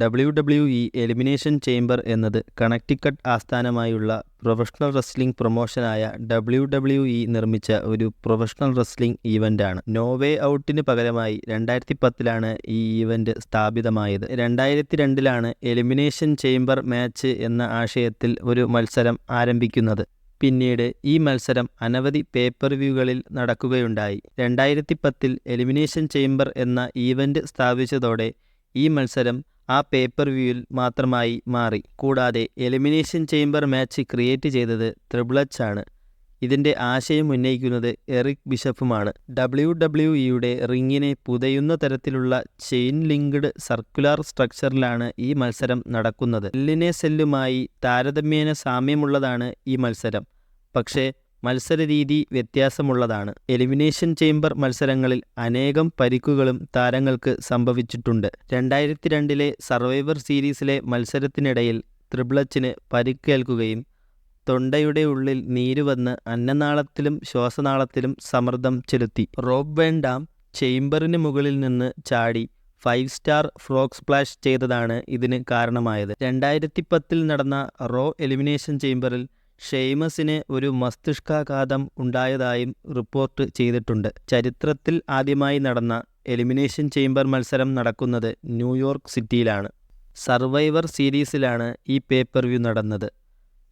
WWE elimination chamber എന്നത് Connecticut ആസ്ഥാനമായുള്ള professional wrestling പ്രൊമോഷനായ WWE നിർമ്മിച്ച ഒരു പ്രൊഫഷണൽ റെസ്ലിംഗ് ഈവൻ്റാണ്. നോ വേ ഔട്ടിന് പകരമായി 2010-ലാണ് ഈ ഈവൻ്റ് സ്ഥാപിതമായത്. 2002-ലാണ് എലിമിനേഷൻ ചേംബർ മാച്ച് എന്ന ആശയത്തിൽ ഒരു മത്സരം ആരംഭിക്കുന്നത്. പിന്നീട് ഈ മത്സരം അനവധി പേപ്പർ വ്യൂകളിൽ നടക്കുകയുണ്ടായി. 2010-ൽ എലിമിനേഷൻ ചേംബർ എന്ന ഈവൻ്റ് സ്ഥാപിച്ചതോടെ ഈ മത്സരം ആ പേപ്പർ വ്യൂവിൽ മാത്രമായി മാറി. കൂടാതെ എലിമിനേഷൻ ചേംബർ മാച്ച് ക്രിയേറ്റ് ചെയ്തത് ട്രിപ്പിൾ എച്ച് ആണ്. ഇതിൻ്റെ ആശയം ഉന്നയിക്കുന്നത് എറിക് ബിഷപ്പുമാണ്. WWE റിങ്ങിനെ പുതയുന്ന തരത്തിലുള്ള ചെയിൻ ലിങ്ക്ഡ് സർക്കുലർ സ്ട്രക്ചറിലാണ് ഈ മത്സരം നടക്കുന്നത്. സെല്ലിനെ സെല്ലുമായി താരതമ്യേന സാമ്യമുള്ളതാണ് ഈ മത്സരം, പക്ഷേ മത്സരരീതി വ്യത്യാസമുള്ളതാണ്. എലിമിനേഷൻ ചേംബർ മത്സരങ്ങളിൽ അനേകം പരിക്കുകളും താരങ്ങൾക്ക് സംഭവിച്ചിട്ടുണ്ട്. 2002-ലെ സർവൈവർ സീരീസിലെ മത്സരത്തിനിടയിൽ ട്രിപ്പിൾ എച്ചിന് പരിക്കേൽക്കുകയും തൊണ്ടയുടെ ഉള്ളിൽ നീരുവന്ന് അന്നനാളത്തിലും ശ്വാസനാളത്തിലും സമ്മർദ്ദം ചെലുത്തി. റോബ് വാൻ ഡാം ചേംബറിന് മുകളിൽ നിന്ന് ചാടി 5 സ്റ്റാർ ഫ്രോഗ് സ്പ്ലാഷ് ചെയ്തതാണ് ഇതിന് കാരണമായത്. 2010-ൽ നടന്ന റോ എലിമിനേഷൻ ചേംബറിൽ ഷെയ്മസിന് ഒരു മസ്തിഷ്കാഘാതം ഉണ്ടായതായും റിപ്പോർട്ട് ചെയ്തിട്ടുണ്ട്. ചരിത്രത്തിൽ ആദ്യമായി നടന്ന എലിമിനേഷൻ ചേംബർ മത്സരം നടക്കുന്നത് ന്യൂയോർക്ക് സിറ്റിയിലാണ്. സർവൈവർ സീരീസിലാണ് ഈ പേപ്പർ വ്യൂ നടന്നത്.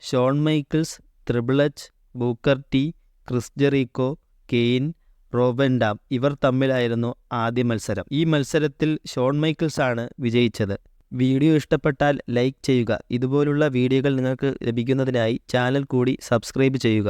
Sean Michael's, triple H, Booker T, Chris Jericho, Kane, Rob van dam ഇവർ തമ്മിലായിരുന്നു ആദ്യ മത്സരം. ഈ മത്സരത്തിൽ ഷോൺ മൈക്കിൾസ് ആണ് വിജയിച്ചത്. വീഡിയോ ഇഷ്ടപ്പെട്ടാൽ ലൈക്ക് ചെയ്യുക. ഇതുപോലുള്ള വീഡിയോകൾ നിങ്ങൾക്ക് ലഭിക്കുന്നതിനായി ചാനൽ കൂടി സബ്സ്ക്രൈബ് ചെയ്യുക.